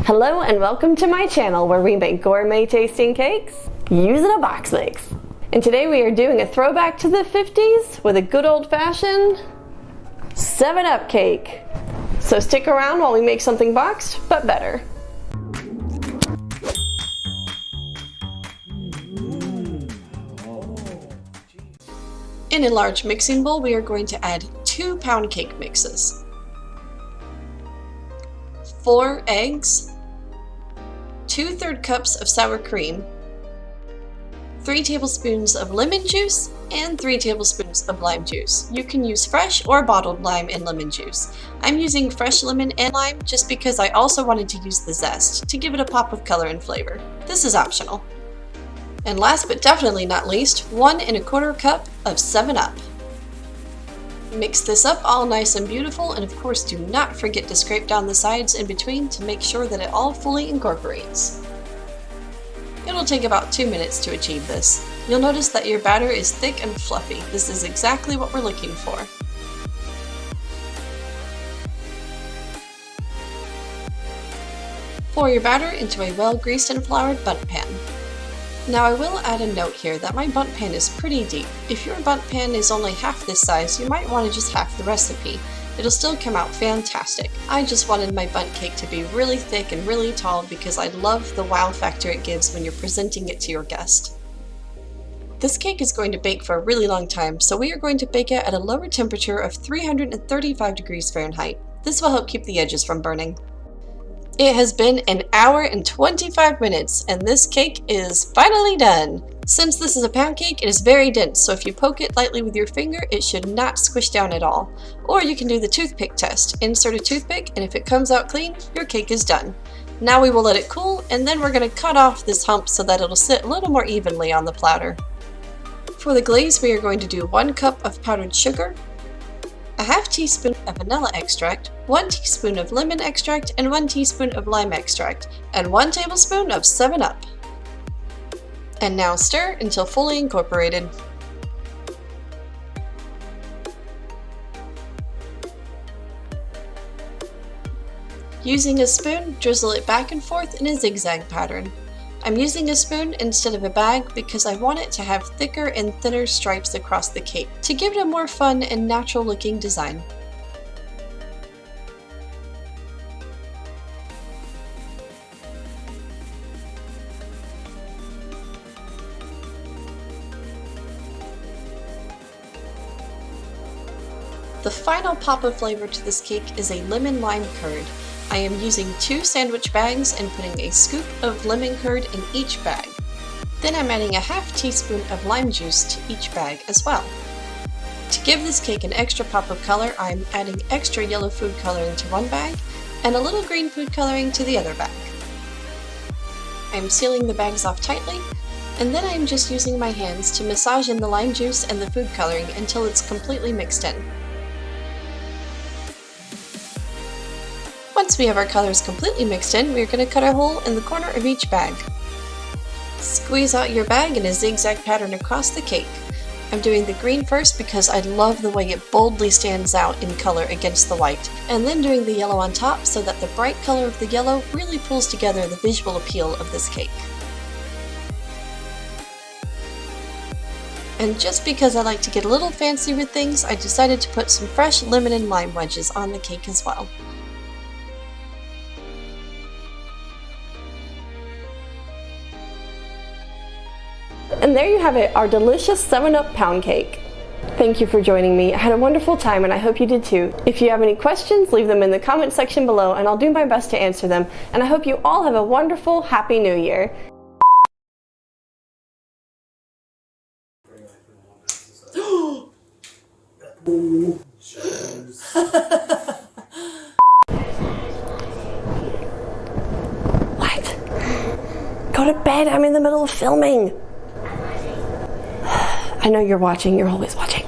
Hello and welcome to my channel where we make gourmet tasting cakes using a box mix. And today we are doing a throwback to the 50s with a good old-fashioned 7-Up cake. So stick around while we make something boxed, but better. In a large mixing bowl, we are going to add 2 pound cake mixes, 4 eggs, 2/3 cups of sour cream, 3 tablespoons of lemon juice, and 3 tablespoons of lime juice. You can use fresh or bottled lime and lemon juice. I'm using fresh lemon and lime just because I also wanted to use the zest to give it a pop of color and flavor. This is optional. And last but definitely not least, 1 1/4 cup of 7-Up. Mix this up all nice and beautiful, and of course do not forget to scrape down the sides in between to make sure that it all fully incorporates. It'll take about 2 minutes to achieve this. You'll notice that your batter is thick and fluffy. This is exactly what we're looking for. Pour your batter into a well-greased and floured bundt pan. Now I will add a note here that my bundt pan is pretty deep. If your bundt pan is only half this size, you might want to just half the recipe. It'll still come out fantastic. I just wanted my bundt cake to be really thick and really tall because I love the wow factor it gives when you're presenting it to your guest. This cake is going to bake for a really long time, so we are going to bake it at a lower temperature of 335 degrees Fahrenheit. This will help keep the edges from burning. It has been 1 hour and 25 minutes, and this cake is finally done. Since this is a pound cake, it is very dense, so if you poke it lightly with your finger, it should not squish down at all. Or you can do the toothpick test. Insert a toothpick, and if it comes out clean, your cake is done. Now we will let it cool, and then we're going to cut off this hump so that it'll sit a little more evenly on the platter. For the glaze, we are going to do 1 cup of powdered sugar, a ½ teaspoon of vanilla extract, 1 teaspoon of lemon extract, and 1 teaspoon of lime extract, and 1 tablespoon of 7-Up. And now stir until fully incorporated. Using a spoon, drizzle it back and forth in a zigzag pattern. I'm using a spoon instead of a bag because I want it to have thicker and thinner stripes across the cake to give it a more fun and natural looking design. The final pop of flavor to this cake is a lemon lime curd. I am using 2 sandwich bags and putting a scoop of lemon curd in each bag. Then I'm adding a ½ teaspoon of lime juice to each bag as well. To give this cake an extra pop of color, I'm adding extra yellow food coloring to one bag and a little green food coloring to the other bag. I'm sealing the bags off tightly, and then I'm just using my hands to massage in the lime juice and the food coloring until it's completely mixed in. Once we have our colors completely mixed in, we are going to cut a hole in the corner of each bag. Squeeze out your bag in a zigzag pattern across the cake. I'm doing the green first because I love the way it boldly stands out in color against the white, and then doing the yellow on top so that the bright color of the yellow really pulls together the visual appeal of this cake. And just because I like to get a little fancy with things, I decided to put some fresh lemon and lime wedges on the cake as well. And there you have it, our delicious 7-Up pound cake. Thank you for joining me. I had a wonderful time and I hope you did too. If you have any questions, leave them in the comment section below and I'll do my best to answer them. And I hope you all have a wonderful, happy new year. What? Go to bed, I'm in the middle of filming. I know you're watching, you're always watching.